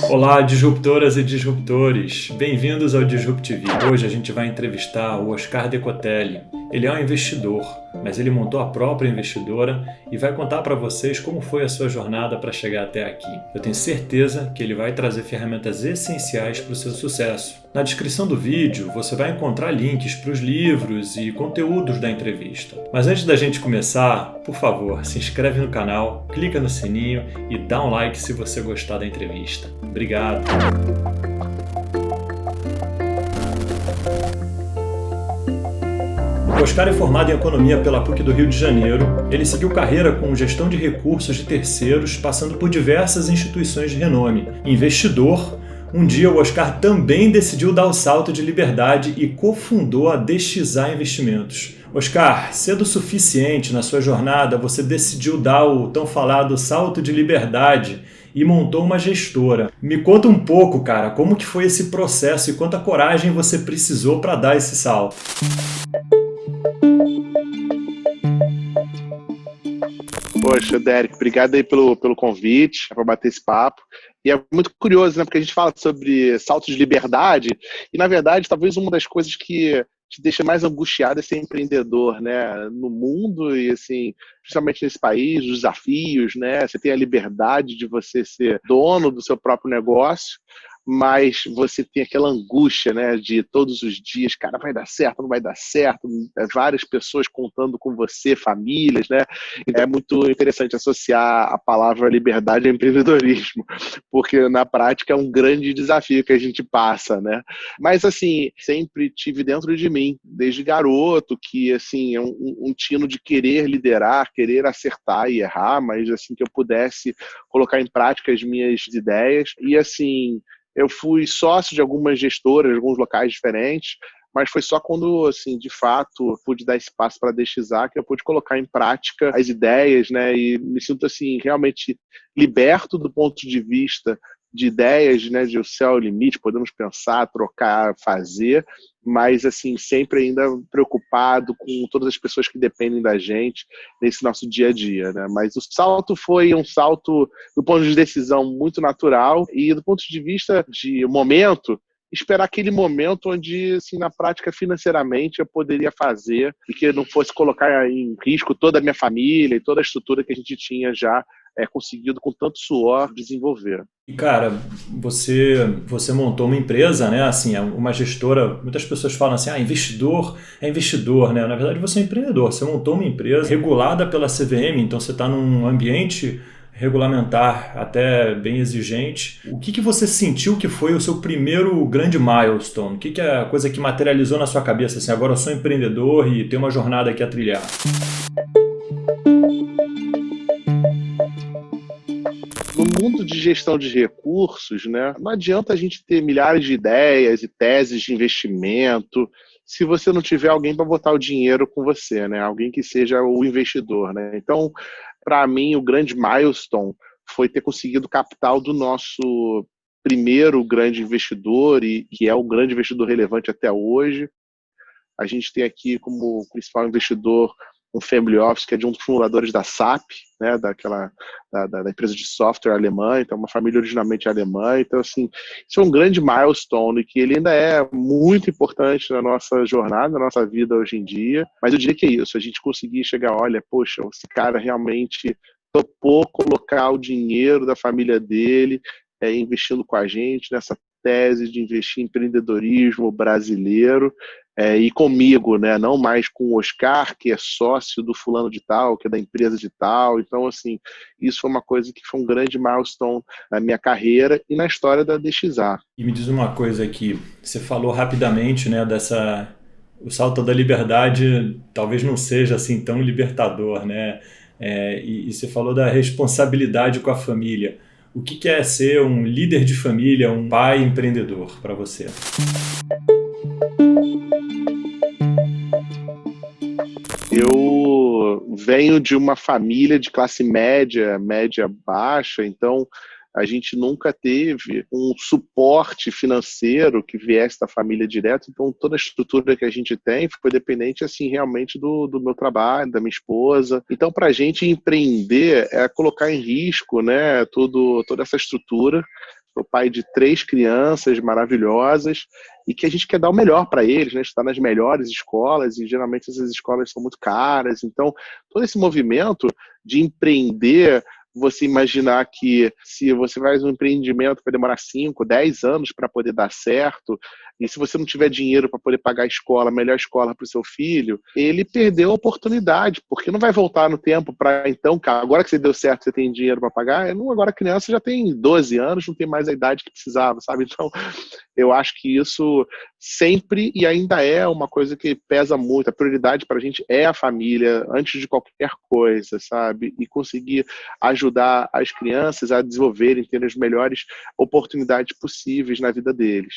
Olá, disruptoras e disruptores! Bem-vindos ao Disrupt TV. Hoje a gente vai entrevistar o Oscar Decotelli. Ele é um investidor, mas ele montou a própria investidora e vai contar para vocês como foi a sua jornada para chegar até aqui. Eu tenho certeza que ele vai trazer ferramentas essenciais para o seu sucesso. Na descrição do vídeo você vai encontrar links para os livros e conteúdos da entrevista. Mas antes da gente começar, por favor, se inscreve no canal, clica no sininho e dá um like se você gostar da entrevista. Obrigado! O Oscar é formado em Economia pela PUC do Rio de Janeiro. Ele seguiu carreira com gestão de recursos de terceiros, passando por diversas instituições de renome. Investidor, um dia o Oscar também decidiu dar o salto de liberdade e cofundou a DXA Investimentos. Oscar, cedo o suficiente na sua jornada, você decidiu dar o tão falado salto de liberdade e montou uma gestora. Me conta um pouco, cara, como que foi esse processo e quanta coragem você precisou para dar esse salto. Poxa, Derek, obrigado aí pelo convite, para bater esse papo. E é muito curioso, né? Porque a gente fala sobre salto de liberdade e, na verdade, talvez uma das coisas que te deixa mais angustiado é ser empreendedor, né? No mundo e, assim, principalmente nesse país, os desafios, né? Você tem a liberdade de você ser dono do seu próprio negócio, mas você tem aquela angústia, né, de todos os dias, cara, vai dar certo, não vai dar certo, várias pessoas contando com você, famílias, né? É muito interessante associar a palavra liberdade ao empreendedorismo, porque na prática é um grande desafio que a gente passa, né? Mas, assim, sempre tive dentro de mim, desde garoto, que, assim, é um tino de querer liderar, querer acertar e errar, mas, assim, que eu pudesse colocar em prática as minhas ideias. E, assim, eu fui sócio de algumas gestoras, de alguns locais diferentes, mas foi só quando, assim, de fato, pude dar espaço para a DXA que eu pude colocar em prática as ideias, né? E me sinto, assim, realmente liberto do ponto de vista de ideias, né? De o céu é o limite, podemos pensar, trocar, fazer, mas, assim, sempre ainda preocupado com todas as pessoas que dependem da gente nesse nosso dia a dia, né? Mas o salto foi um salto do ponto de decisão muito natural e do ponto de vista de momento, esperar aquele momento onde, assim, na prática, financeiramente, eu poderia fazer e que não fosse colocar em risco toda a minha família e toda a estrutura que a gente tinha já conseguido com tanto suor desenvolver. E, cara, você montou uma empresa, né? Assim, uma gestora. Muitas pessoas falam assim, investidor é investidor, né? Na verdade, você é empreendedor. Você montou uma empresa regulada pela CVM, então você está num ambiente regulamentar até bem exigente. O que você sentiu que foi o seu primeiro grande milestone? O que é a coisa que materializou na sua cabeça? Assim, agora eu sou empreendedor e tenho uma jornada aqui a trilhar. No mundo de gestão de recursos, né, não adianta a gente ter milhares de ideias e teses de investimento se você não tiver alguém para botar o dinheiro com você, né? Alguém que seja o investidor, né? Então, para mim, o grande milestone foi ter conseguido capital do nosso primeiro grande investidor, e que é o grande investidor relevante até hoje. A gente tem aqui como principal investidor um family office que é de um dos fundadores da SAP, né, da empresa de software alemã, então uma família originalmente alemã. Então, assim, isso é um grande milestone que ele ainda é muito importante na nossa jornada, na nossa vida hoje em dia. Mas eu diria que é isso, a gente conseguir chegar, olha, poxa, esse cara realmente topou colocar o dinheiro da família dele investindo com a gente nessa tese de investir em empreendedorismo brasileiro, e comigo, né? Não mais com o Oscar, que é sócio do fulano de tal, que é da empresa de tal. Então, assim, isso foi uma coisa que foi um grande milestone na minha carreira e na história da DXA. E me diz uma coisa aqui, você falou rapidamente, né, o salto da liberdade talvez não seja assim tão libertador, né? E você falou da responsabilidade com a família. O que é ser um líder de família, um pai empreendedor para você? Eu venho de uma família de classe média, média baixa, então A gente nunca teve um suporte financeiro que viesse da família direto, então toda a estrutura que a gente tem foi dependente, assim, realmente do meu trabalho, da minha esposa. Então, para a gente empreender é colocar em risco, né, toda essa estrutura. Sou pai de 3 crianças maravilhosas e que a gente quer dar o melhor para eles, né? Estudar nas melhores escolas e geralmente essas escolas são muito caras. Então, todo esse movimento de empreender, você imaginar que se você faz um empreendimento vai demorar 5, 10 anos para poder dar certo, e se você não tiver dinheiro para poder pagar a escola, a melhor escola para o seu filho, ele perdeu a oportunidade, porque não vai voltar no tempo para então, cara, agora que você deu certo, você tem dinheiro para pagar, não, agora a criança já tem 12 anos, não tem mais a idade que precisava, sabe? Então, eu acho que isso sempre e ainda é uma coisa que pesa muito. A prioridade para a gente é a família, antes de qualquer coisa, sabe? E conseguir ajudar as crianças a desenvolverem, ter as melhores oportunidades possíveis na vida deles.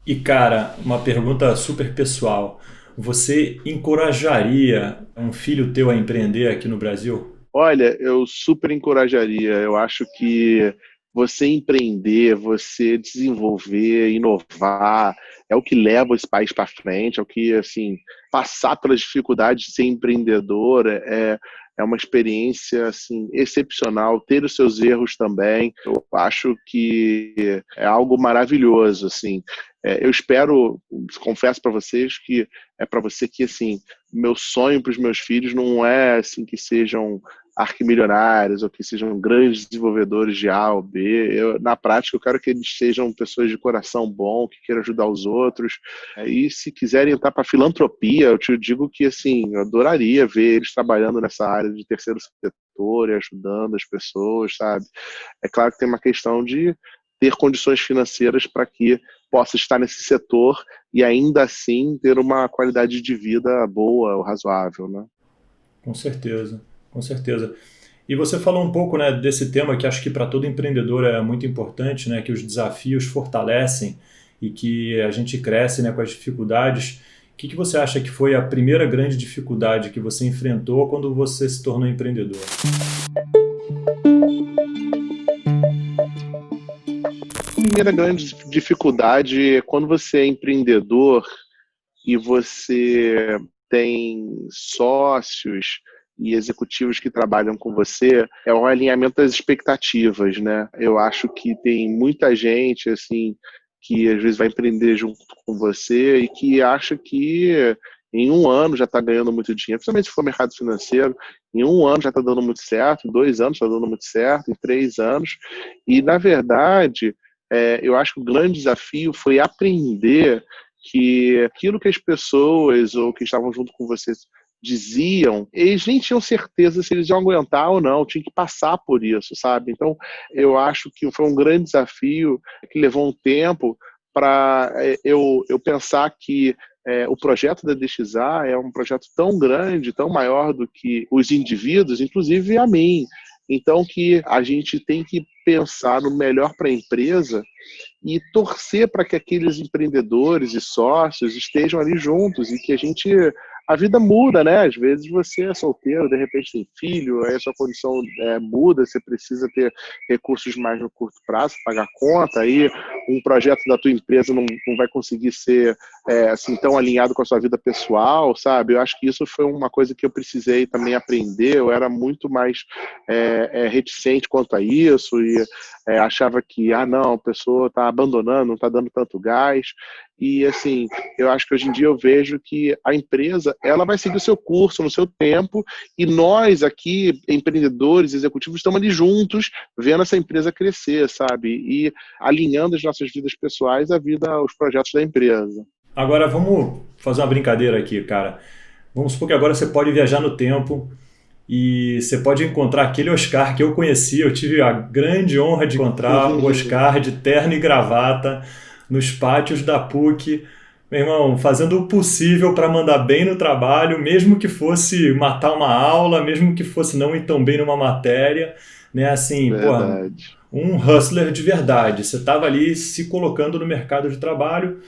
E cara, uma pergunta super pessoal. Você encorajaria um filho teu a empreender aqui no Brasil? Olha, eu super encorajaria. Eu acho que você empreender, você desenvolver, inovar, é o que leva esse país para frente, é o que, assim, passar pelas dificuldades de ser empreendedor é uma experiência, assim, excepcional, ter os seus erros também. Eu acho que é algo maravilhoso, assim. Eu espero, confesso para vocês que é para você que, assim, meu sonho para os meus filhos não é, assim, que sejam arquimilionários ou que sejam grandes desenvolvedores de A ou B. Na prática, eu quero que eles sejam pessoas de coração bom, que queiram ajudar os outros. E se quiserem entrar para filantropia, eu te digo que, assim, eu adoraria ver eles trabalhando nessa área de terceiro setor e ajudando as pessoas, sabe? É claro que tem uma questão de ter condições financeiras para que possa estar nesse setor e ainda assim ter uma qualidade de vida boa ou razoável, né? Com certeza, com certeza. E você falou um pouco, né, desse tema que acho que para todo empreendedor é muito importante, né, que os desafios fortalecem e que a gente cresce, né, com as dificuldades. O que você acha que foi a primeira grande dificuldade que você enfrentou quando você se tornou empreendedor? A primeira grande dificuldade é quando você é empreendedor e você tem sócios e executivos que trabalham com você, é o alinhamento das expectativas, né? Eu acho que tem muita gente, assim, que às vezes vai empreender junto com você e que acha que em um ano já está ganhando muito dinheiro, principalmente se for mercado financeiro, em um ano já está dando muito certo, em 2 anos está dando muito certo, em 3 anos. E, na verdade, eu acho que o grande desafio foi aprender que aquilo que as pessoas ou que estavam junto com vocês diziam, eles nem tinham certeza se eles iam aguentar ou não, tinha que passar por isso, sabe? Então, eu acho que foi um grande desafio que levou um tempo para eu pensar que o projeto da DXA é um projeto tão grande, tão maior do que os indivíduos, inclusive a mim. Então, que a gente tem que pensar no melhor para a empresa e torcer para que aqueles empreendedores e sócios estejam ali juntos e que a vida muda, né? Às vezes você é solteiro, de repente tem filho, aí a sua condição muda, você precisa ter recursos mais no curto prazo, pagar conta, aí um projeto da tua empresa não vai conseguir ser assim tão alinhado com a sua vida pessoal, sabe? Eu acho que isso foi uma coisa que eu precisei também aprender, eu era muito mais reticente quanto a isso e achava que, não, a pessoa está abandonando, não está dando tanto gás. E, assim, eu acho que hoje em dia eu vejo que a empresa, ela vai seguir o seu curso, no seu tempo, e nós aqui, empreendedores, executivos, estamos ali juntos, vendo essa empresa crescer, sabe? E alinhando as nossas vidas pessoais à vida, aos projetos da empresa. Agora vamos fazer uma brincadeira aqui, cara. Vamos supor que agora você pode viajar no tempo e você pode encontrar aquele Oscar que eu conheci. Eu tive a grande honra de encontrar o Oscar de terno e gravata nos pátios da PUC, meu irmão, fazendo o possível para mandar bem no trabalho, mesmo que fosse matar uma aula, mesmo que fosse não ir tão bem numa matéria, né? Assim, porra, Verdade. um hustler de verdade. Você estava ali se colocando no mercado de trabalho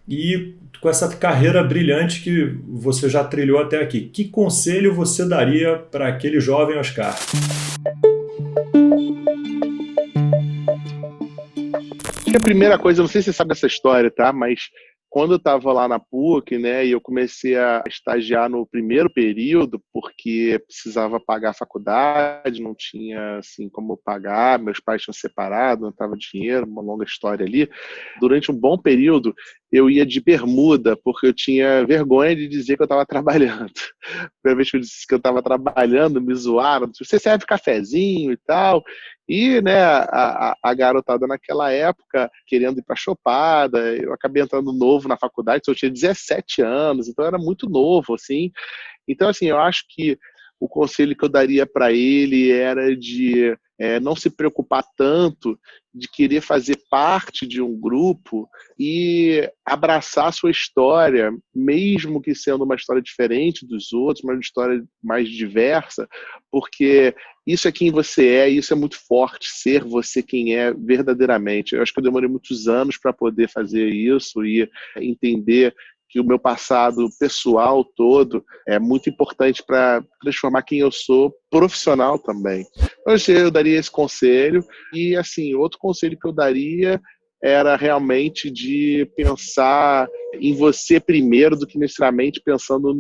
e com essa carreira brilhante que você já trilhou até aqui. Que conselho você daria para aquele jovem Oscar? que a primeira coisa, eu não sei se você sabe essa história, tá? Mas quando eu estava lá na PUC, né, e eu comecei a estagiar no primeiro período, porque precisava pagar a faculdade, não tinha assim como pagar, meus pais tinham separado, não estava dinheiro, uma longa história ali. Durante um bom período, eu ia de bermuda, porque eu tinha vergonha de dizer que eu estava trabalhando. A primeira vez que eu disse que eu estava trabalhando, me zoaram, você serve cafezinho e tal. E, né, a garotada naquela época querendo ir para chopada, eu acabei entrando novo na faculdade, eu tinha 17 anos, então eu era muito novo, assim. Então, assim, eu acho que o conselho que eu daria para ele era de não se preocupar tanto de querer fazer parte de um grupo e abraçar a sua história, mesmo que sendo uma história diferente dos outros, uma história mais diversa, porque isso é quem você é e isso é muito forte, ser você quem é verdadeiramente. Eu acho que eu demorei muitos anos para poder fazer isso e entender que o meu passado pessoal todo é muito importante para transformar quem eu sou profissional também. Então, eu daria esse conselho. E, assim, outro conselho que eu daria era realmente de pensar em você primeiro do que necessariamente pensando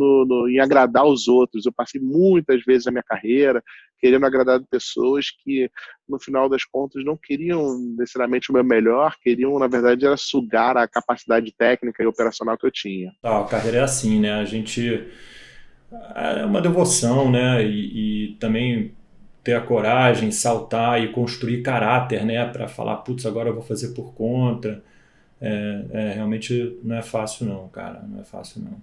em agradar os outros. Eu passei muitas vezes na minha carreira querendo agradar pessoas que, no final das contas, não queriam necessariamente o meu melhor, queriam, na verdade, era sugar a capacidade técnica e operacional que eu tinha. A carreira é assim, né? A gente é uma devoção, né? E também ter a coragem, saltar e construir caráter, né? Para falar, putz, agora eu vou fazer por conta. Realmente não é fácil não, cara. Não é fácil não.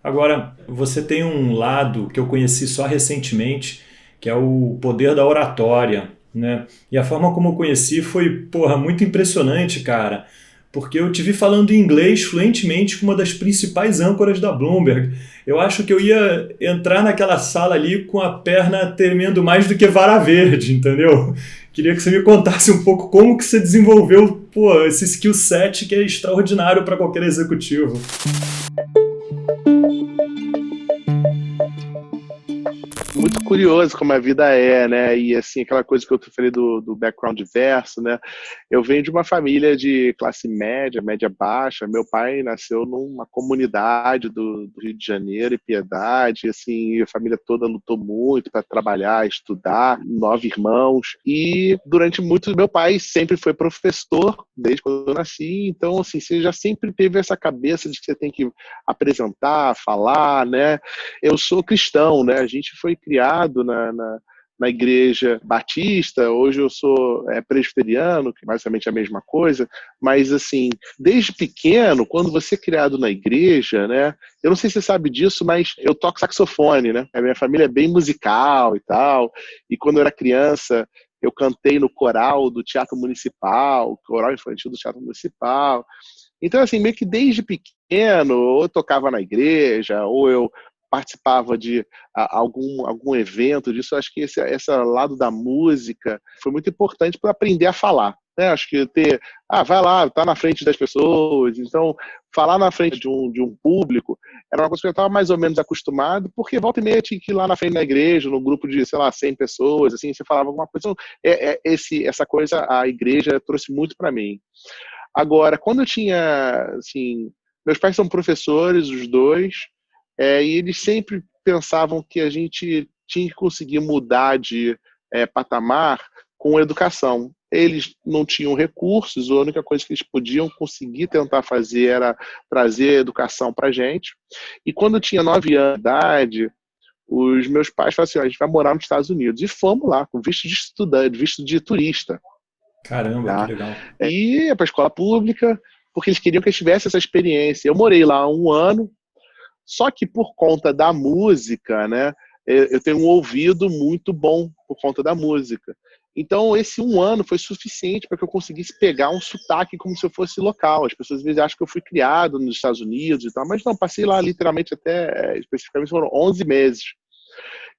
Agora, você tem um lado que eu conheci só recentemente, que é o poder da oratória, né? E a forma como eu conheci foi, porra, muito impressionante, cara. Porque eu te vi falando inglês fluentemente com uma das principais âncoras da Bloomberg. Eu acho que eu ia entrar naquela sala ali com a perna tremendo mais do que vara verde, entendeu? Queria que você me contasse um pouco como que você desenvolveu, pô, esse skill set que é extraordinário para qualquer executivo. Muito curioso como a vida é, né? E assim, aquela coisa que eu falei do background diverso, né? Eu venho de uma família de classe média, média baixa. Meu pai nasceu numa comunidade do Rio de Janeiro, e Piedade, assim, a família toda lutou muito para trabalhar, estudar, 9 irmãos. E durante muito, meu pai sempre foi professor, desde quando eu nasci. Então, assim, você já sempre teve essa cabeça de que você tem que apresentar, falar, né? Eu sou cristão, né? A gente foi criado na igreja batista, hoje eu sou presbiteriano, que é basicamente a mesma coisa, mas assim, desde pequeno, quando você é criado na igreja, né? Eu não sei se você sabe disso, mas eu toco saxofone, né? A minha família é bem musical e tal, e quando eu era criança, eu cantei no coral do Teatro Municipal, coral infantil do Teatro Municipal. Então, assim, meio que desde pequeno, ou eu tocava na igreja, ou eu participava de algum evento disso. Acho que esse lado da música foi muito importante para aprender a falar. Né? Acho que vai lá, tá na frente das pessoas. Então, falar na frente de um público era uma coisa que eu estava mais ou menos acostumado, porque volta e meia tinha que ir lá na frente da igreja, no grupo de, sei lá, 100 pessoas, assim, você falava alguma coisa. Então, essa coisa a igreja trouxe muito para mim. Agora, quando eu tinha, assim, meus pais são professores, os dois, e eles sempre pensavam que a gente tinha que conseguir mudar de patamar com educação. Eles não tinham recursos, a única coisa que eles podiam conseguir tentar fazer era trazer educação para a gente. E quando eu tinha 9 anos de idade, os meus pais falaram assim, a gente vai morar nos Estados Unidos. E fomos lá, com visto de estudante, visto de turista. Caramba, Tá? que legal. E ia para a escola pública, porque eles queriam que eu tivesse essa experiência. Eu morei lá 1 ano, só que por conta da música, né, eu tenho um ouvido muito bom por conta da música. Então, esse 1 ano foi suficiente para que eu conseguisse pegar um sotaque como se eu fosse local. As pessoas às vezes acham que eu fui criado nos Estados Unidos e tal, mas não, passei lá literalmente até, especificamente foram 11 meses.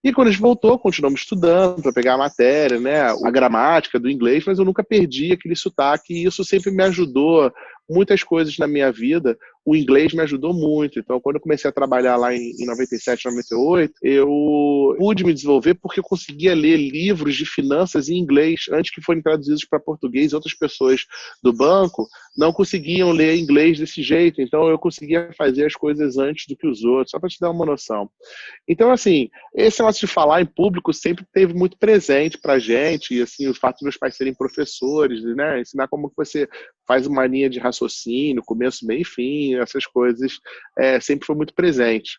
E quando a gente voltou, continuamos estudando para pegar a matéria, né, a gramática do inglês, mas eu nunca perdi aquele sotaque e isso sempre me ajudou muitas coisas na minha vida, o inglês me ajudou muito. Então, quando eu comecei a trabalhar lá em 97, 98, eu pude me desenvolver porque eu conseguia ler livros de finanças em inglês antes que forem traduzidos para português. Outras pessoas do banco não conseguiam ler inglês desse jeito, então eu conseguia fazer as coisas antes do que os outros, só para te dar uma noção. Então, assim, esse negócio de falar em público sempre teve muito presente pra gente, e assim, o fato de meus pais serem professores, né, ensinar como que você faz uma linha de raciocínio, começo, meio e fim, essas coisas, sempre foi muito presente.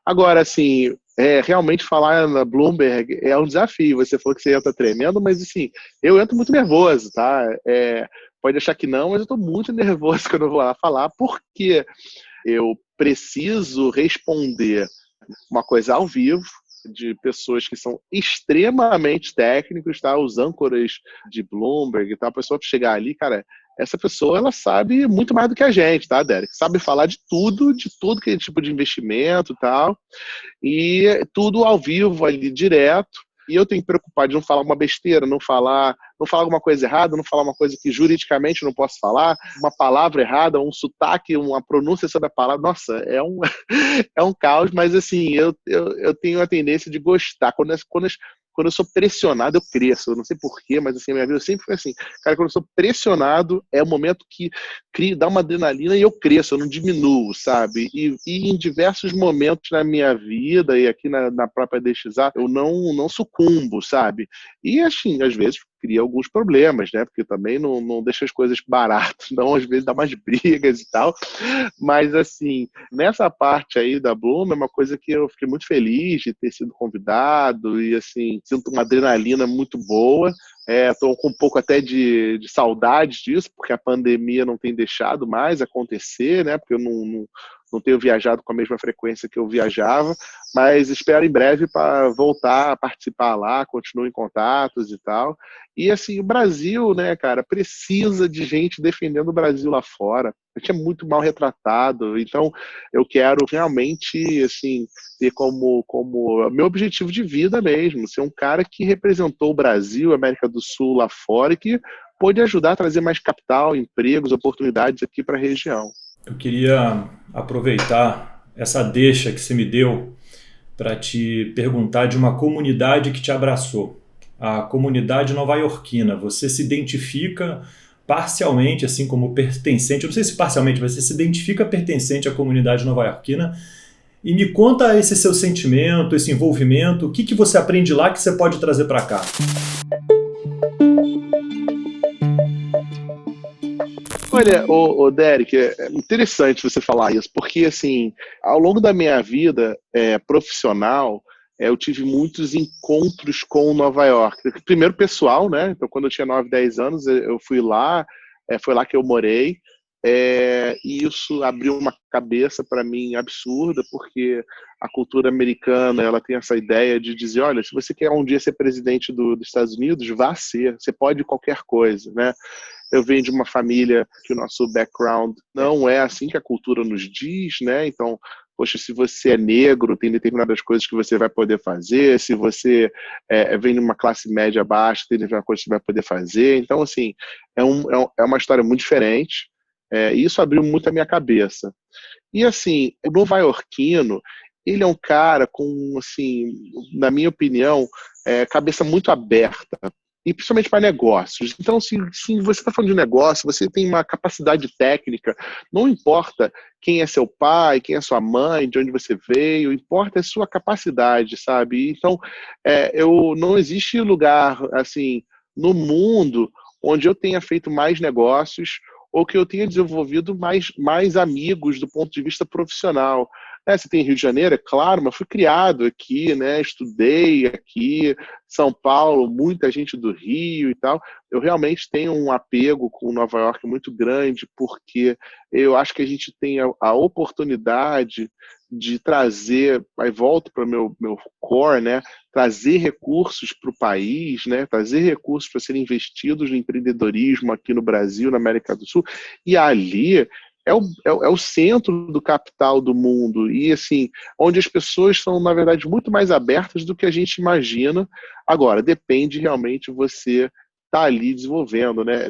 Agora, assim, realmente falar na Bloomberg é um desafio. Você falou que você entra tremendo, mas assim, eu entro muito nervoso, tá? Pode achar que não, mas eu tô muito nervoso quando eu vou lá falar, porque eu preciso responder uma coisa ao vivo, de pessoas que são extremamente técnicos, tá? Os âncoras de Bloomberg e tal, a pessoa que chegar ali, cara, essa pessoa, ela sabe muito mais do que a gente, tá, Derek? Sabe falar de tudo que é tipo de investimento e tal, e tudo ao vivo ali, direto. E eu tenho que me preocupar de não falar uma besteira, não falar alguma coisa errada, não falar uma coisa que juridicamente eu não posso falar, uma palavra errada, um sotaque, uma pronúncia sobre a palavra. Nossa, é um caos, mas assim, eu tenho a tendência de gostar. Quando eu sou pressionado, eu cresço. Eu não sei porquê, mas assim, a minha vida sempre foi assim. Cara, quando eu sou pressionado, é o momento que dá uma adrenalina e eu cresço, eu não diminuo, sabe? E em diversos momentos na minha vida e aqui na própria DXA, eu não sucumbo, sabe? E assim, às vezes cria alguns problemas, né? Porque também não deixa as coisas baratas, não, às vezes dá umas brigas e tal. Mas assim, nessa parte aí da Bloom é uma coisa que eu fiquei muito feliz de ter sido convidado e assim, sinto uma adrenalina muito boa. Estou com um pouco até de saudade disso, porque a pandemia não tem deixado mais acontecer, né? Porque eu não tenho viajado com a mesma frequência que eu viajava, mas espero em breve para voltar a participar lá, continuo em contatos e tal. E assim, o Brasil, né, cara, precisa de gente defendendo o Brasil lá fora. A gente é muito mal retratado, então eu quero realmente, assim, ter como meu objetivo de vida mesmo, ser um cara que representou o Brasil, a América do Sul lá fora e que pôde ajudar a trazer mais capital, empregos, oportunidades aqui para a região. Eu queria aproveitar essa deixa que você me deu para te perguntar de uma comunidade que te abraçou, a comunidade nova-iorquina. Você se identifica parcialmente, assim como pertencente, eu não sei se parcialmente, mas você se identifica pertencente à comunidade nova-iorquina. E me conta esse seu sentimento, esse envolvimento, o que você aprende lá que você pode trazer para cá? Olha, Derek, é interessante você falar isso, porque assim, ao longo da minha vida profissional, eu tive muitos encontros com Nova York. Primeiro pessoal, né? Então, quando eu tinha 9, 10 anos, eu fui lá, foi lá que eu morei, e isso abriu uma cabeça para mim absurda, porque a cultura americana, ela tem essa ideia de dizer, olha, se você quer um dia ser presidente dos Estados Unidos, vá ser, você pode qualquer coisa, né? Eu venho de uma família que o nosso background não é assim que a cultura nos diz, né? Então, poxa, se você é negro, tem determinadas coisas que você vai poder fazer. Se você vem de uma classe média baixa, tem determinadas coisas que você vai poder fazer. Então, assim, é uma história muito diferente. E isso abriu muito a minha cabeça. E, assim, o nova-iorquino, ele é um cara com, assim, na minha opinião, cabeça muito aberta, e principalmente para negócios. Então, se você está falando de negócio, você tem uma capacidade técnica, não importa quem é seu pai, quem é sua mãe, de onde você veio, importa a sua capacidade, sabe? Então, não existe lugar, assim, no mundo onde eu tenha feito mais negócios ou que eu tenha desenvolvido mais amigos do ponto de vista profissional. Você tem Rio de Janeiro, é claro, mas fui criado aqui, né? Estudei aqui, São Paulo, muita gente do Rio e tal. Eu realmente tenho um apego com Nova York muito grande, porque eu acho que a gente tem a oportunidade de trazer, aí volto para o meu core, né? Trazer recursos para o país, né? Trazer recursos para serem investidos no empreendedorismo aqui no Brasil, na América do Sul, e ali é o centro do capital do mundo e assim, onde as pessoas são, na verdade, muito mais abertas do que a gente imagina. Agora, depende realmente você está ali desenvolvendo, né?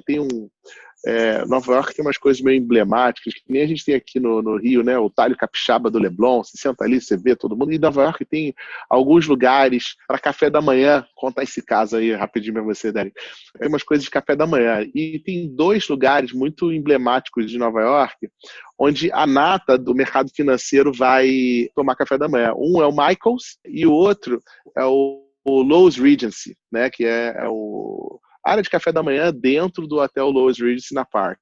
Nova York tem umas coisas meio emblemáticas, que nem a gente tem aqui no Rio, né? O talho capixaba do Leblon, você senta ali, você vê todo mundo. E Nova York tem alguns lugares para café da manhã. Conta esse caso aí rapidinho para você, Derek. Tem umas coisas de café da manhã. E tem dois lugares muito emblemáticos de Nova York, onde a nata do mercado financeiro vai tomar café da manhã. Um é o Michael's e o outro é o Lowe's Regency, né? Que é o área de café da manhã dentro do hotel Lowe's Regency na Park.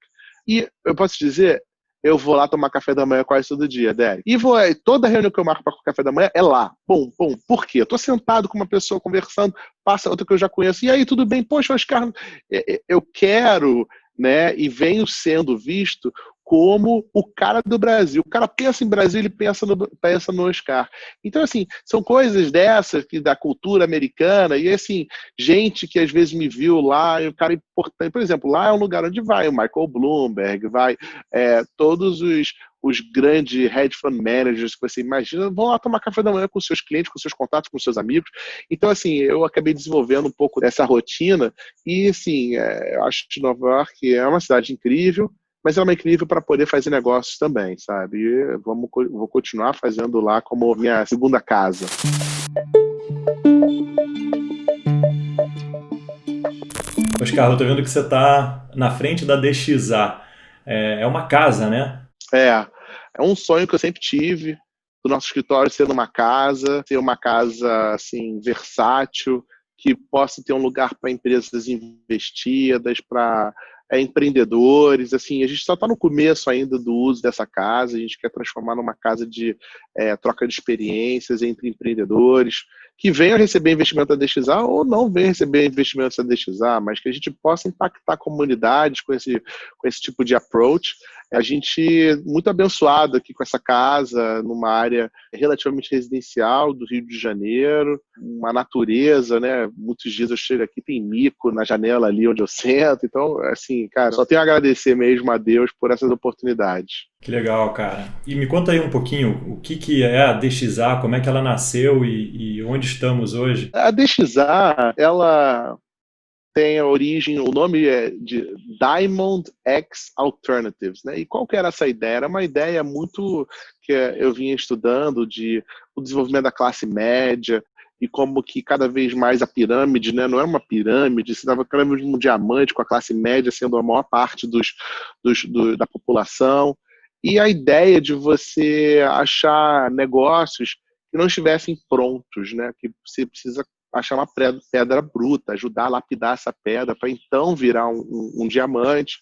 E eu posso dizer, eu vou lá tomar café da manhã quase todo dia, Derek. E toda reunião que eu marco para café da manhã é lá. Bom, por quê? Eu tô sentado com uma pessoa conversando, passa outra que eu já conheço. E aí, tudo bem? Poxa, Oscar, eu quero, né? E venho sendo visto como o cara do Brasil. O cara pensa em Brasil, ele pensa no Oscar. Então, assim, são coisas dessas da cultura americana, e assim, gente que às vezes me viu lá, e o cara importante, por exemplo, lá é um lugar onde vai o Michael Bloomberg, vai todos os grandes hedge fund managers que você imagina, vão lá tomar café da manhã com seus clientes, com seus contatos, com seus amigos. Então, assim, eu acabei desenvolvendo um pouco dessa rotina, e assim, eu acho que Nova York é uma cidade incrível, mas ela é incrível para poder fazer negócios também, sabe? E vou continuar fazendo lá como minha segunda casa. Oscar, eu tô vendo que você está na frente da DXA. É uma casa, né? É um sonho que eu sempre tive, do nosso escritório ser uma casa assim, versátil, que possa ter um lugar para empresas investidas, para empreendedores. Assim, a gente só está no começo ainda do uso dessa casa, a gente quer transformar numa casa de troca de experiências entre empreendedores, que venham receber investimento da DXA ou não venham receber investimentos da DXA, mas que a gente possa impactar comunidades com esse tipo de approach. A gente muito abençoado aqui com essa casa, numa área relativamente residencial do Rio de Janeiro, uma natureza, né? Muitos dias eu chego aqui, tem mico na janela ali onde eu sento. Então, assim, cara, só tenho a agradecer mesmo a Deus por essas oportunidades. Que legal, cara. E me conta aí um pouquinho o que é a DXA, como é que ela nasceu e onde estamos hoje? A DXA, ela tem a origem, o nome é de Diamond X Alternatives, né? E qual que era essa ideia? Era uma ideia muito que eu vinha estudando de o desenvolvimento da classe média e como que cada vez mais a pirâmide, né? Não é uma pirâmide, você estava cada vez um diamante com a classe média sendo a maior parte da população. E a ideia de você achar negócios que não estivessem prontos, né? Que você precisa achar uma pedra bruta, ajudar a lapidar essa pedra para então virar um diamante.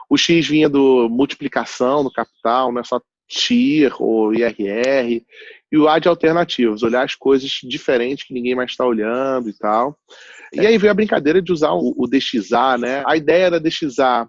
O X vinha do multiplicação no capital, não é só TIR ou IRR, e o A de alternativas, olhar as coisas diferentes que ninguém mais está olhando e tal. E aí veio a brincadeira de usar o DXA, né? A ideia da DXA,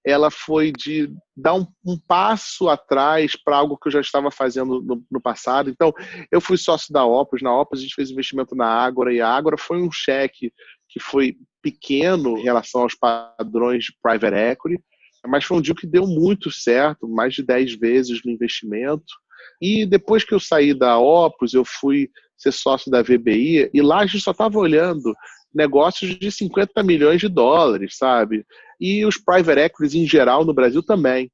ela foi de dar um passo atrás para algo que eu já estava fazendo no passado. Então, eu fui sócio da Opus. Na Opus, a gente fez investimento na Ágora, e a Ágora foi um cheque que foi pequeno em relação aos padrões de private equity, mas foi um deal que deu muito certo, mais de 10 vezes no investimento. E depois que eu saí da Opus, eu fui ser sócio da VBI, e lá a gente só estava olhando negócios de 50 milhões de dólares, sabe? E os private equities em geral no Brasil também.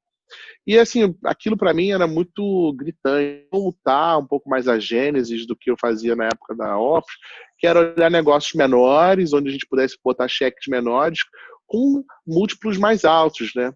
E assim, aquilo para mim era muito gritante, voltar um pouco mais à gênesis do que eu fazia na época da Opus, que era olhar negócios menores, onde a gente pudesse botar cheques menores com múltiplos mais altos, né?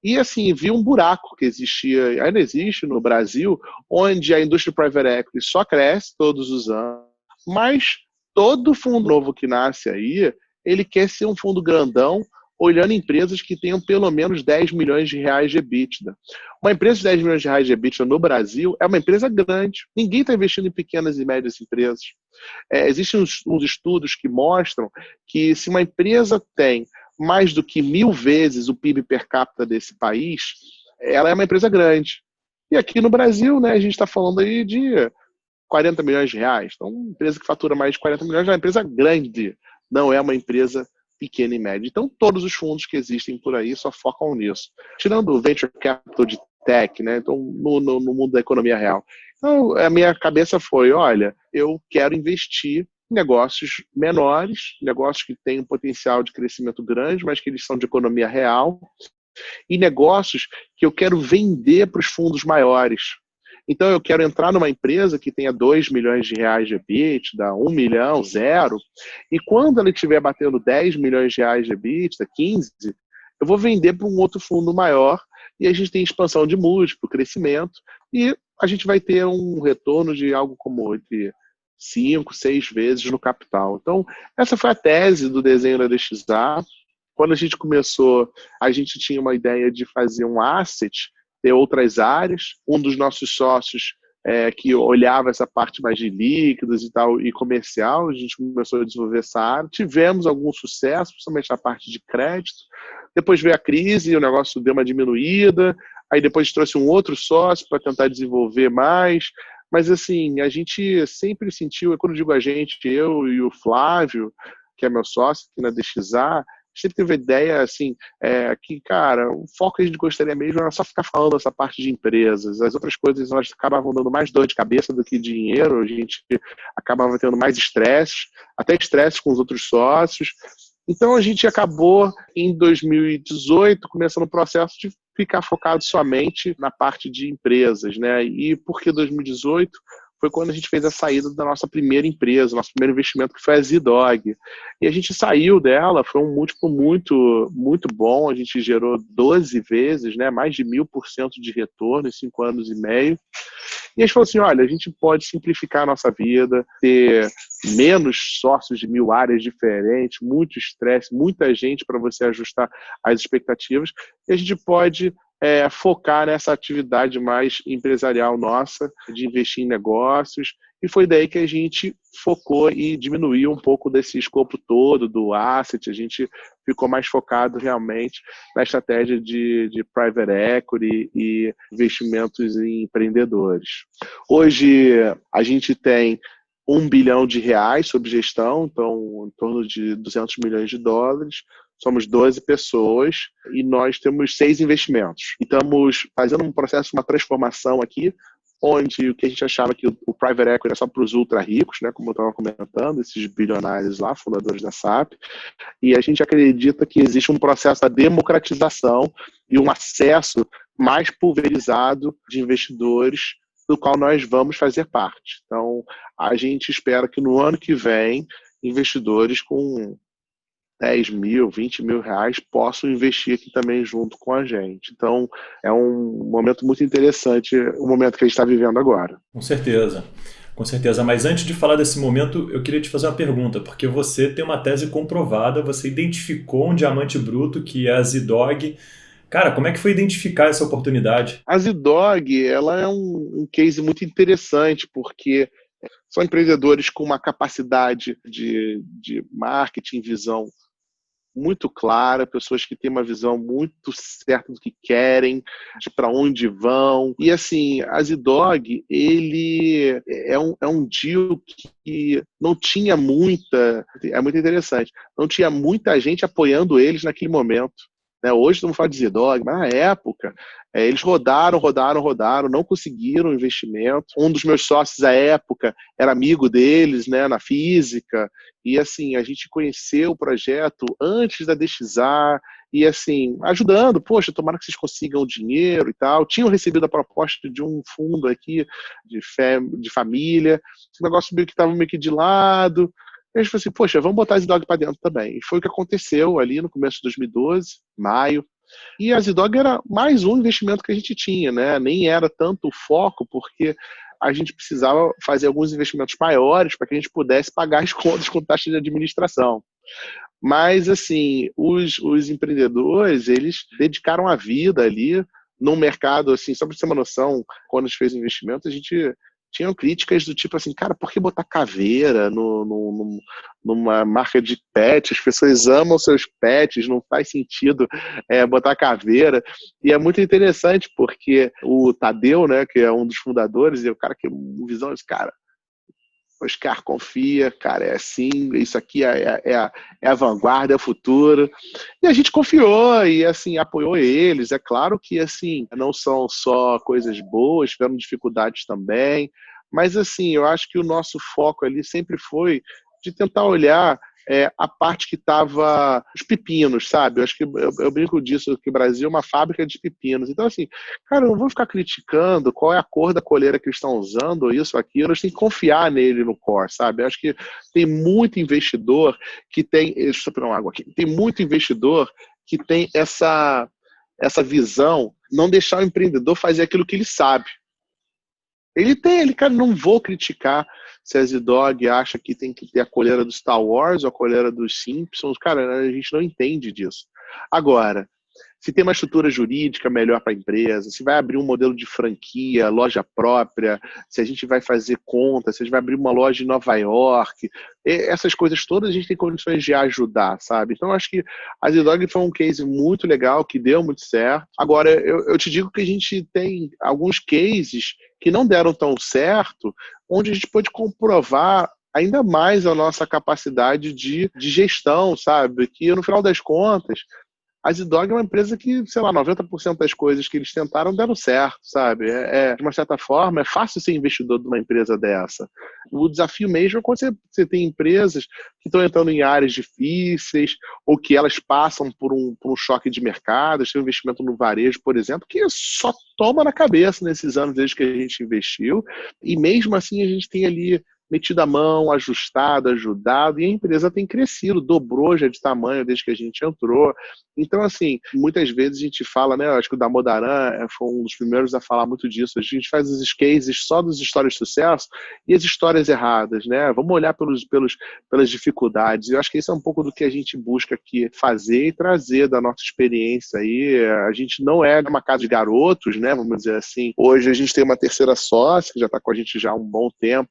E assim, vi um buraco que existia, ainda existe no Brasil, onde a indústria private equity só cresce todos os anos, mas todo fundo novo que nasce aí, ele quer ser um fundo grandão, olhando empresas que tenham pelo menos 10 milhões de reais de EBITDA. Uma empresa de 10 milhões de reais de EBITDA no Brasil é uma empresa grande. Ninguém está investindo em pequenas e médias empresas. Existem uns estudos que mostram que se uma empresa tem mais do que 1.000 vezes o PIB per capita desse país, ela é uma empresa grande. E aqui no Brasil, né, a gente está falando aí de 40 milhões de reais. Então, uma empresa que fatura mais de 40 milhões é uma empresa grande, não é uma empresa pequena e média. Então, todos os fundos que existem por aí só focam nisso. Tirando o venture capital de tech, né? Então, no mundo da economia real. Então, a minha cabeça foi, olha, eu quero investir negócios menores, negócios que têm um potencial de crescimento grande, mas que eles são de economia real, e negócios que eu quero vender para os fundos maiores. Então, eu quero entrar numa empresa que tenha 2 milhões de reais de EBITDA, 1 milhão, zero, e quando ela estiver batendo 10 milhões de reais de EBITDA, 15, eu vou vender para um outro fundo maior, e a gente tem expansão de múltiplo, crescimento, e a gente vai ter um retorno de algo como entre 5, 6 vezes no capital. Então, essa foi a tese do desenho da DXA. Quando a gente começou, a gente tinha uma ideia de fazer um asset, ter outras áreas. Um dos nossos sócios que olhava essa parte mais de líquidos e tal, e comercial, a gente começou a desenvolver essa área. Tivemos algum sucesso, principalmente na parte de crédito. Depois veio a crise, o negócio deu uma diminuída. Aí depois trouxe um outro sócio para tentar desenvolver mais. Mas, assim, a gente sempre sentiu, quando eu digo a gente, eu e o Flávio, que é meu sócio aqui na DXA, sempre teve a ideia, assim, que, cara, o foco que a gente gostaria mesmo era só ficar falando essa parte de empresas. As outras coisas, nós acabavam dando mais dor de cabeça do que dinheiro, a gente acabava tendo mais estresse, até estresse com os outros sócios. Então, a gente acabou, em 2018, começando o processo de ficar focado somente na parte de empresas, né? E por que 2018? Foi quando a gente fez a saída da nossa primeira empresa, nosso primeiro investimento, que foi a Zidog. E a gente saiu dela, foi um múltiplo muito, muito bom, a gente gerou 12 vezes, né, mais de 1000% de retorno em 5 anos e meio. E a gente falou assim, olha, a gente pode simplificar a nossa vida, ter menos sócios de 1000 áreas diferentes, muito estresse, muita gente para você ajustar as expectativas, e a gente pode focar nessa atividade mais empresarial nossa, de investir em negócios, e foi daí que a gente focou e diminuiu um pouco desse escopo todo do asset, a gente ficou mais focado realmente na estratégia de private equity e investimentos em empreendedores. Hoje a gente tem 1 bilhão de reais sob gestão, então em torno de 200 milhões de dólares, somos 12 pessoas e nós temos 6 investimentos. E estamos fazendo um processo, uma transformação aqui, onde o que a gente achava que o private equity era só para os ultra ricos, né, como eu estava comentando, esses bilionários lá, fundadores da SAP, e a gente acredita que existe um processo da democratização e um acesso mais pulverizado de investidores, do qual nós vamos fazer parte. Então, a gente espera que no ano que vem, investidores com 10 mil, 20 mil reais possam investir aqui também junto com a gente. Então, é um momento muito interessante, o momento que a gente está vivendo agora. Com certeza. Com certeza, mas antes de falar desse momento, eu queria te fazer uma pergunta, porque você tem uma tese comprovada, você identificou um diamante bruto que é a Zidog. Cara, como é que foi identificar essa oportunidade? A Zidog, ela é um case muito interessante, porque são empreendedores com uma capacidade de marketing, visão muito clara, pessoas que têm uma visão muito certa do que querem, de para onde vão. E assim, a Zidog, ele é um deal que não tinha muita, é muito interessante, não tinha muita gente apoiando eles naquele momento. Hoje estamos falando de Zidog, mas na época eles rodaram, não conseguiram investimento. Um dos meus sócios à época era amigo deles, né, na física, e assim, a gente conheceu o projeto antes da DXA, e assim, ajudando, poxa, tomara que vocês consigam dinheiro e tal. Tinham recebido a proposta de um fundo aqui, de família, esse negócio meio que estava meio que de lado. E a gente falou assim, poxa, vamos botar a Zidog para dentro também. E foi o que aconteceu ali no começo de 2012, maio. E a Zidog era mais um investimento que a gente tinha, né? Nem era tanto o foco, porque a gente precisava fazer alguns investimentos maiores para que a gente pudesse pagar as contas com taxa de administração. Mas, assim, os empreendedores, eles dedicaram a vida ali num mercado, assim, só para você ter uma noção, quando a gente fez o investimento, a gente tinham críticas do tipo assim, cara, por que botar caveira numa marca de pets? As pessoas amam seus pets, não faz sentido botar caveira. E é muito interessante porque o Tadeu, né, que é um dos fundadores, e o cara que visão esse cara, Oscar, confia, cara, é assim, isso aqui é a vanguarda, é o futuro. E a gente confiou e, assim, apoiou eles. É claro que, assim, não são só coisas boas, tiveram dificuldades também, mas, assim, eu acho que o nosso foco ali sempre foi de tentar olhar a parte que estava os pepinos, sabe? Eu acho que eu brinco disso, que o Brasil é uma fábrica de pepinos. Então, assim, cara, eu não vou ficar criticando qual é a cor da coleira que eles estão usando, isso, aquilo, a gente tem que confiar nele no core, sabe? Eu acho que tem muito investidor que tem. Deixa eu pegar uma água aqui. Tem muito investidor que tem essa visão, não deixar o empreendedor fazer aquilo que ele sabe. Cara, não vou criticar se a Z-Dog acha que tem que ter a coleira do Star Wars ou a coleira dos Simpsons. Cara, a gente não entende disso. Agora, se tem uma estrutura jurídica melhor para a empresa, se vai abrir um modelo de franquia, loja própria, se a gente vai fazer conta, se a gente vai abrir uma loja em Nova York, essas coisas todas a gente tem condições de ajudar, sabe? Então, acho que a Z-Dog foi um case muito legal, que deu muito certo. Agora, eu te digo que a gente tem alguns cases que não deram tão certo, onde a gente pode comprovar ainda mais a nossa capacidade de gestão, sabe? Que, no final das contas, a Z-Dog é uma empresa que, sei lá, 90% das coisas que eles tentaram deram certo, sabe? De uma certa forma, é fácil ser investidor de uma empresa dessa. O desafio mesmo é quando você tem empresas que estão entrando em áreas difíceis ou que elas passam por um choque de mercado. Tem um investimento no varejo, por exemplo, que só toma na cabeça nesses anos desde que a gente investiu. E mesmo assim a gente tem ali metido a mão, ajustado, ajudado, e a empresa tem crescido, dobrou já de tamanho desde que a gente entrou. Então, assim, muitas vezes a gente fala, né, acho que o Damodaran foi um dos primeiros a falar muito disso, a gente faz os cases só das histórias de sucesso e as histórias erradas, né? Vamos olhar pelas dificuldades. Eu acho que isso é um pouco do que a gente busca aqui fazer e trazer da nossa experiência aí. A gente não é uma casa de garotos, né, vamos dizer assim. Hoje a gente tem uma terceira sócia, que já está com a gente já há um bom tempo,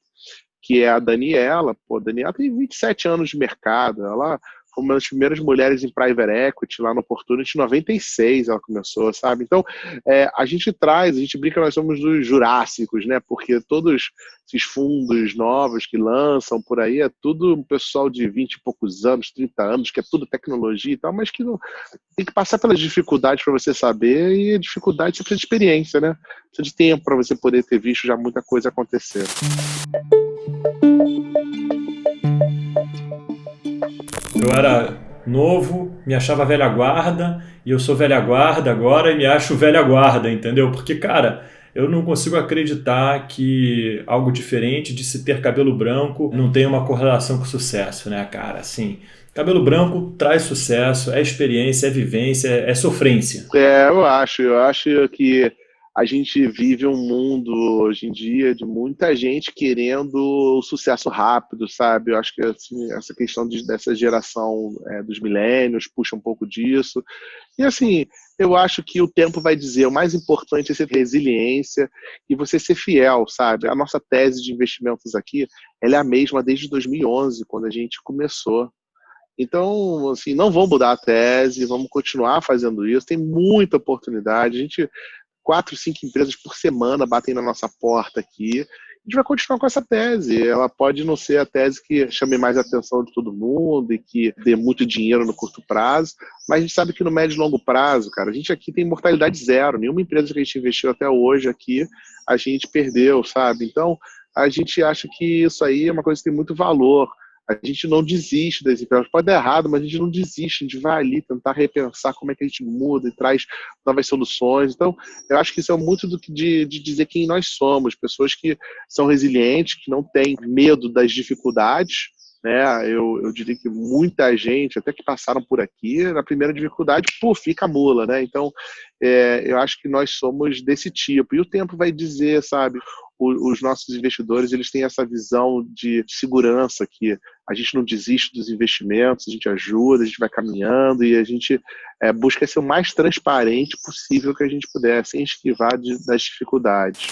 que é a Daniela. Pô, a Daniela tem 27 anos de mercado, ela foi uma das primeiras mulheres em private equity lá no Opportunity, em 96 ela começou, sabe? Então, a gente brinca, nós somos dos jurássicos, né? Porque todos esses fundos novos que lançam por aí, é tudo um pessoal de 20 e poucos anos, 30 anos, que é tudo tecnologia e tal, mas que não, tem que passar pelas dificuldades para você saber, e a dificuldade você precisa de experiência, né? Precisa de tempo para você poder ter visto já muita coisa acontecer. Eu era novo, me achava velha guarda, e eu sou velha guarda agora e me acho velha guarda, entendeu? Porque, cara, eu não consigo acreditar que algo diferente de se ter cabelo branco não tem uma correlação com sucesso, né, cara? Assim, cabelo branco traz sucesso, é experiência, é vivência, é sofrência. Eu acho que a gente vive um mundo hoje em dia de muita gente querendo o sucesso rápido, sabe? Eu acho que assim, essa questão dessa geração dos milênios puxa um pouco disso. E assim, eu acho que o tempo vai dizer, o mais importante é ser resiliência e você ser fiel, sabe? A nossa tese de investimentos aqui, ela é a mesma desde 2011, quando a gente começou. Então, assim, não vamos mudar a tese, vamos continuar fazendo isso. Tem muita oportunidade. A gente, 4, 5 empresas por semana batem na nossa porta aqui. A gente vai continuar com essa tese. Ela pode não ser a tese que chame mais a atenção de todo mundo e que dê muito dinheiro no curto prazo, mas a gente sabe que no médio e longo prazo, cara, a gente aqui tem mortalidade zero. Nenhuma empresa que a gente investiu até hoje aqui, a gente perdeu, sabe? Então, a gente acha que isso aí é uma coisa que tem muito valor. A gente não desiste das empresas. Pode dar errado, mas a gente não desiste. A gente vai ali tentar repensar como é que a gente muda e traz novas soluções. Então, eu acho que isso é muito de dizer quem nós somos. Pessoas que são resilientes, que não têm medo das dificuldades, né? Eu diria que muita gente, até que passaram por aqui, na primeira dificuldade, fica a mula, né? Então, eu acho que nós somos desse tipo. E o tempo vai dizer, sabe? Os nossos investidores, eles têm essa visão de segurança, que a gente não desiste dos investimentos, a gente ajuda, a gente vai caminhando e a gente busca ser o mais transparente possível que a gente puder, sem esquivar das dificuldades.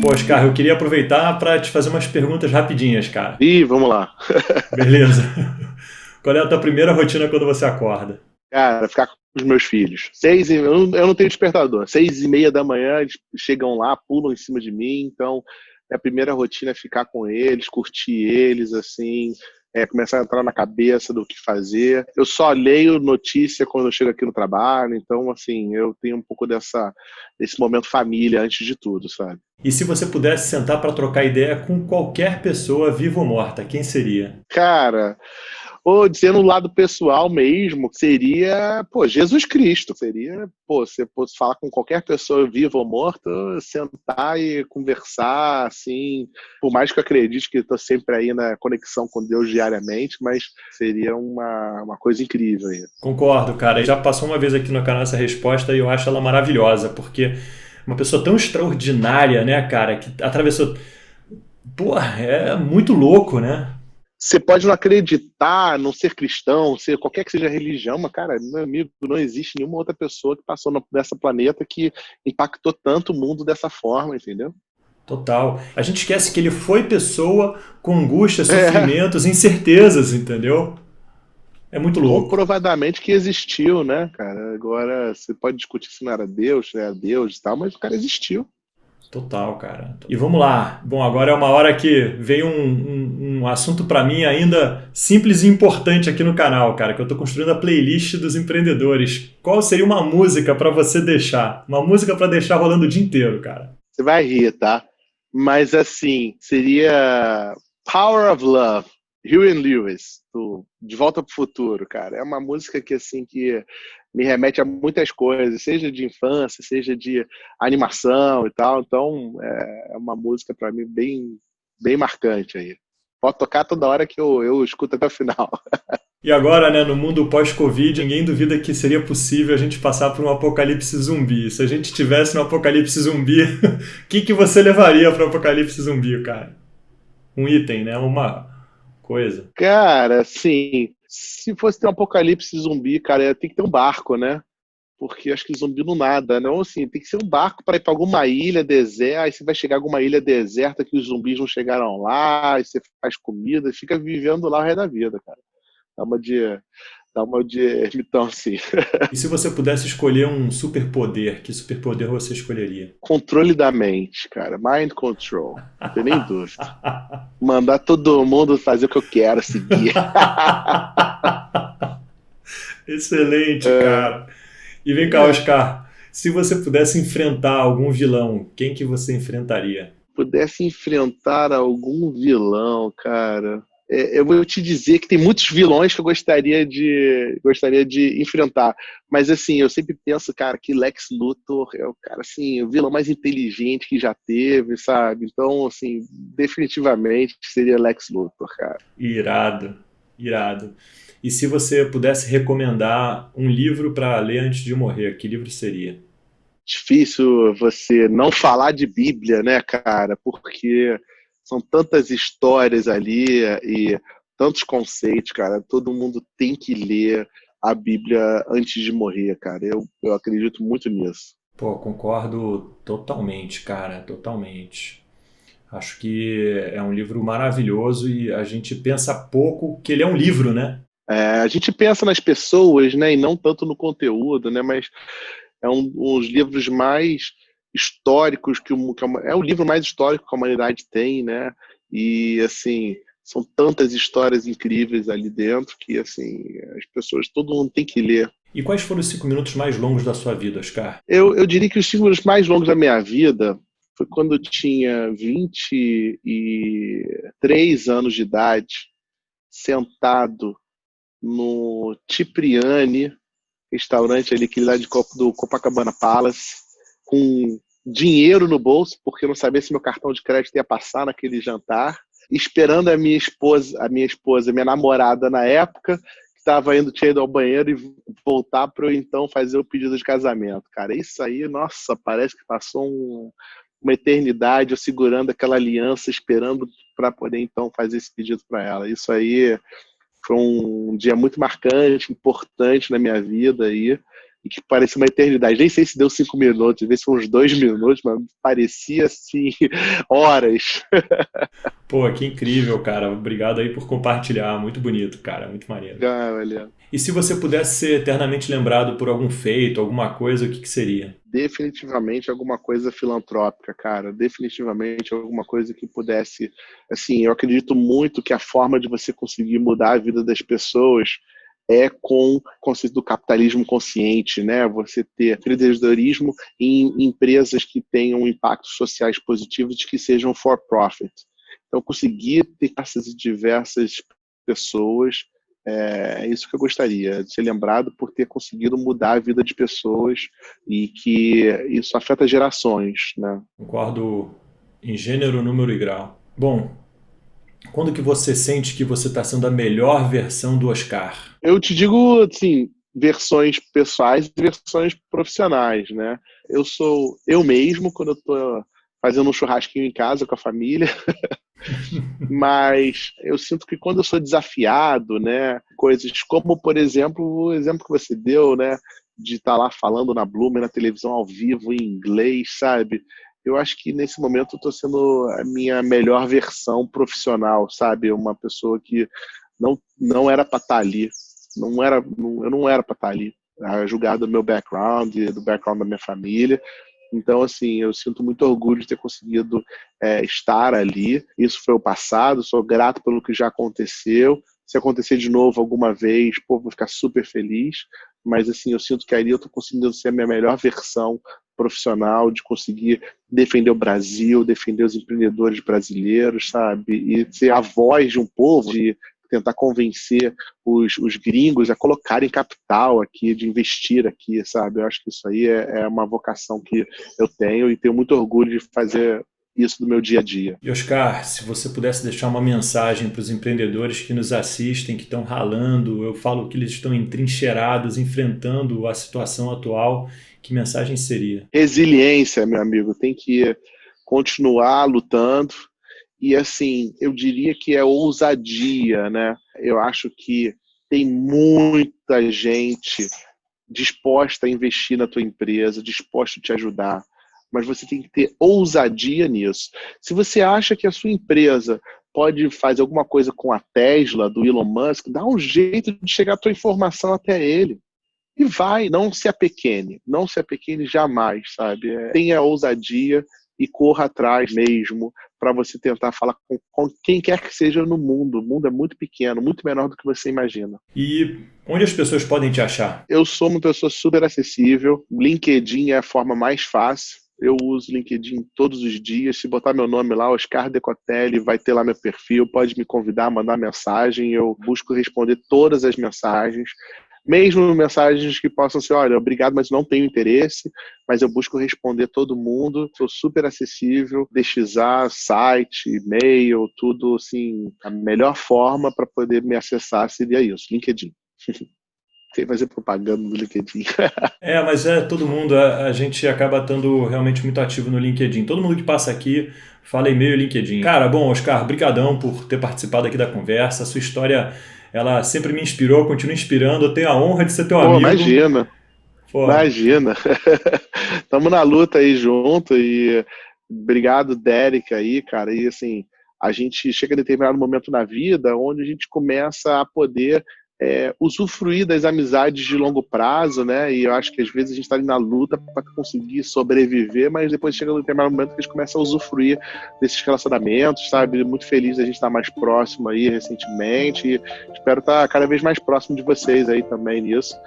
Pô, Oscar, eu queria aproveitar para te fazer umas perguntas rapidinhas, cara. Vamos lá. Beleza. Qual é a tua primeira rotina quando você acorda? Cara, ficar com os meus filhos. Eu não tenho despertador. 6:30 da manhã, eles chegam lá, pulam em cima de mim. Então, a primeira rotina é ficar com eles, curtir eles, assim, começar a entrar na cabeça do que fazer. Eu só leio notícia quando eu chego aqui no trabalho, então, assim, eu tenho um pouco desse momento família antes de tudo, sabe? E se você pudesse sentar para trocar ideia com qualquer pessoa, viva ou morta, quem seria? Cara, ou dizendo o lado pessoal mesmo, seria, pô, Jesus Cristo. Seria, pô, você pode falar com qualquer pessoa viva ou morta, sentar e conversar, assim, por mais que eu acredite que estou sempre aí na conexão com Deus diariamente, mas seria uma coisa incrível aí. Concordo, cara. Já passou uma vez aqui no canal essa resposta e eu acho ela maravilhosa, porque uma pessoa tão extraordinária, né, cara, que atravessou. Porra, é muito louco, né? Você pode não acreditar, não ser cristão, ser qualquer que seja a religião, mas, cara, meu amigo, não existe nenhuma outra pessoa que passou nessa planeta que impactou tanto o mundo dessa forma, entendeu? Total. A gente esquece que ele foi pessoa com angústias, É, sofrimentos, incertezas, entendeu? É muito louco. comprovadamente que existiu, né, cara? Agora, você pode discutir se não era Deus, se era Deus e tal, mas o cara existiu. Total, cara. E vamos lá. Bom, agora é uma hora que veio um assunto para mim ainda simples e importante aqui no canal, cara, que eu tô construindo a playlist dos empreendedores. Qual seria uma música para você deixar? Uma música para deixar rolando o dia inteiro, cara. Você vai rir, tá? Mas, assim, seria Power of Love, Huey and Lewis, De Volta para o Futuro, cara. É uma música que, assim, que me remete a muitas coisas, seja de infância, seja de animação e tal. Então, é uma música, para mim, bem, bem marcante aí. Pode tocar toda hora que eu escuto até o final. E agora, né, no mundo pós-Covid, ninguém duvida que seria possível a gente passar por um apocalipse zumbi. Se a gente tivesse um apocalipse zumbi, o que você levaria para o apocalipse zumbi, cara? Um item, né? Uma coisa. Cara, assim, se fosse ter um apocalipse zumbi, cara, tem que ter um barco, né? Porque acho que zumbi não nada, não, assim, tem que ser um barco para ir para alguma ilha deserta, aí você vai chegar a alguma ilha deserta que os zumbis não chegaram lá, aí você faz comida e fica vivendo lá o resto da vida, cara. Dá uma de, dá uma de ermitão, assim. E se você pudesse escolher um superpoder, que superpoder você escolheria? Controle da mente, cara, mind control, não tem nem dúvida. Mandar todo mundo fazer o que eu quero, seguir. Excelente, cara. E vem cá, Oscar, se você pudesse enfrentar algum vilão, quem que você enfrentaria? Pudesse enfrentar algum vilão, cara. Eu vou te dizer que tem muitos vilões que eu gostaria de enfrentar. Mas, assim, eu sempre penso, cara, que Lex Luthor é o cara, assim, o vilão mais inteligente que já teve, sabe? Então, assim, definitivamente seria Lex Luthor, cara. Irado, irado. E se você pudesse recomendar um livro para ler antes de morrer, que livro seria? Difícil você não falar de Bíblia, né, cara? Porque são tantas histórias ali e tantos conceitos, cara. Todo mundo tem que ler a Bíblia antes de morrer, cara. Eu acredito muito nisso. Pô, concordo totalmente, cara, totalmente. Acho que é um livro maravilhoso e a gente pensa pouco que ele é um livro, né? A gente pensa nas pessoas, né, e não tanto no conteúdo, né, mas é um dos livros mais históricos é o livro mais histórico que a humanidade tem, né? E assim, são tantas histórias incríveis ali dentro que assim, as pessoas, todo mundo tem que ler. E quais foram os 5 minutos mais longos da sua vida, Oscar? Eu diria que os 5 minutos mais longos da minha vida foi quando eu tinha 23 anos de idade, sentado no Cipriani, restaurante ali, aquele lá do Copacabana Palace, com dinheiro no bolso, porque eu não sabia se meu cartão de crédito ia passar naquele jantar, esperando minha namorada na época, que tinha ido ao banheiro e voltar para eu então fazer o pedido de casamento. Cara, isso aí, nossa, parece que passou uma eternidade eu segurando aquela aliança, esperando para poder então fazer esse pedido para ela. Isso aí foi um dia muito marcante, importante na minha vida aí. e que parecia uma eternidade. Nem sei se deu 5 minutos, às vezes foram uns 2 minutos, mas parecia assim, horas. Pô, que incrível, cara. Obrigado aí por compartilhar. Muito bonito, cara. Muito maneiro. Olha, E se você pudesse ser eternamente lembrado por algum feito, alguma coisa, o que seria? definitivamente alguma coisa filantrópica, cara. Definitivamente alguma coisa que pudesse. Assim, eu acredito muito que a forma de você conseguir mudar a vida das pessoas é com o conceito do capitalismo consciente, né? Você ter empreendedorismo em empresas que tenham impactos sociais positivos e que sejam for profit. Então, conseguir ter essas diversas pessoas, é isso que eu gostaria, de ser lembrado por ter conseguido mudar a vida de pessoas e que isso afeta gerações, né? Concordo em gênero, número e grau. Bom, quando que você sente que você está sendo a melhor versão do Oscar? Eu te digo, assim, versões pessoais e versões profissionais, né? Eu sou eu mesmo quando eu estou fazendo um churrasquinho em casa com a família, mas eu sinto que quando eu sou desafiado, né, coisas como, por exemplo, o exemplo que você deu, né, de estar lá falando na Bloomberg, na televisão ao vivo, em inglês, sabe? Eu acho que nesse momento eu estou sendo a minha melhor versão profissional, sabe? Uma pessoa que não era para estar ali, eu não era para estar ali, a julgar do meu background, do background da minha família. Então, assim, eu sinto muito orgulho de ter conseguido estar ali. Isso foi o passado, sou grato pelo que já aconteceu. Se acontecer de novo alguma vez, pô, vou ficar super feliz. Mas, assim, eu sinto que ali eu estou conseguindo ser a minha melhor versão profissional, de conseguir defender o Brasil, defender os empreendedores brasileiros, sabe? E ser a voz de um povo, de tentar convencer os gringos a colocarem capital aqui, de investir aqui, sabe? Eu acho que isso aí é uma vocação que eu tenho e tenho muito orgulho de fazer isso no meu dia a dia. E Oscar, se você pudesse deixar uma mensagem para os empreendedores que nos assistem, que estão ralando, eu falo que eles estão entrincheirados, enfrentando a situação atual, que mensagem seria? Resiliência, meu amigo, tem que continuar lutando. E, assim, eu diria que é ousadia, né? Eu acho que tem muita gente disposta a investir na tua empresa, disposta a te ajudar, mas você tem que ter ousadia nisso. Se você acha que a sua empresa pode fazer alguma coisa com a Tesla, do Elon Musk, dá um jeito de chegar a tua informação até ele. E vai, não se apequene jamais, sabe? Tenha ousadia e corra atrás mesmo para você tentar falar com quem quer que seja no mundo. O mundo é muito pequeno, muito menor do que você imagina. E onde as pessoas podem te achar? Eu sou uma pessoa super acessível. LinkedIn é a forma mais fácil. Eu uso LinkedIn todos os dias. Se botar meu nome lá, Oscar Decotelli, vai ter lá meu perfil. Pode me convidar, mandar mensagem. Eu busco responder todas as mensagens. Mesmo mensagens que possam ser, olha, obrigado, mas não tenho interesse, mas eu busco responder todo mundo, sou super acessível, DXA, site, e-mail, tudo assim, a melhor forma para poder me acessar seria isso, LinkedIn. Sem fazer propaganda no LinkedIn. Mas todo mundo, a gente acaba estando realmente muito ativo no LinkedIn. Todo mundo que passa aqui fala e-mail e LinkedIn. Cara, bom, Oscar, brigadão por ter participado aqui da conversa. A sua história, ela sempre me inspirou, continua inspirando. Eu tenho a honra de ser teu amigo. Imagina. Estamos na luta aí junto e obrigado, Derek, aí, cara. E assim, a gente chega a determinado momento na vida onde a gente começa a poder usufruir das amizades de longo prazo, né? E eu acho que às vezes a gente está ali na luta para conseguir sobreviver, mas depois chega um determinado momento que a gente começa a usufruir desses relacionamentos, sabe? Muito feliz de a gente estar mais próximo aí recentemente e espero estar cada vez mais próximo de vocês aí também nisso.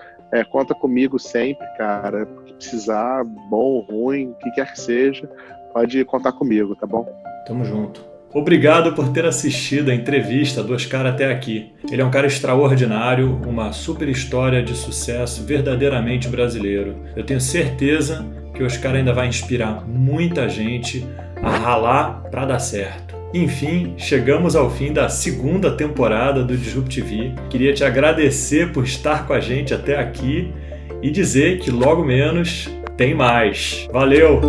Conta comigo sempre, cara. Se precisar, bom, ruim, o que quer que seja, pode contar comigo, tá bom? Tamo junto. Obrigado por ter assistido a entrevista do Oscar até aqui. Ele é um cara extraordinário, uma super história de sucesso verdadeiramente brasileiro. Eu tenho certeza que o Oscar ainda vai inspirar muita gente a ralar para dar certo. Enfim, chegamos ao fim da segunda temporada do Disrupt TV. Queria te agradecer por estar com a gente até aqui e dizer que logo menos tem mais. Valeu!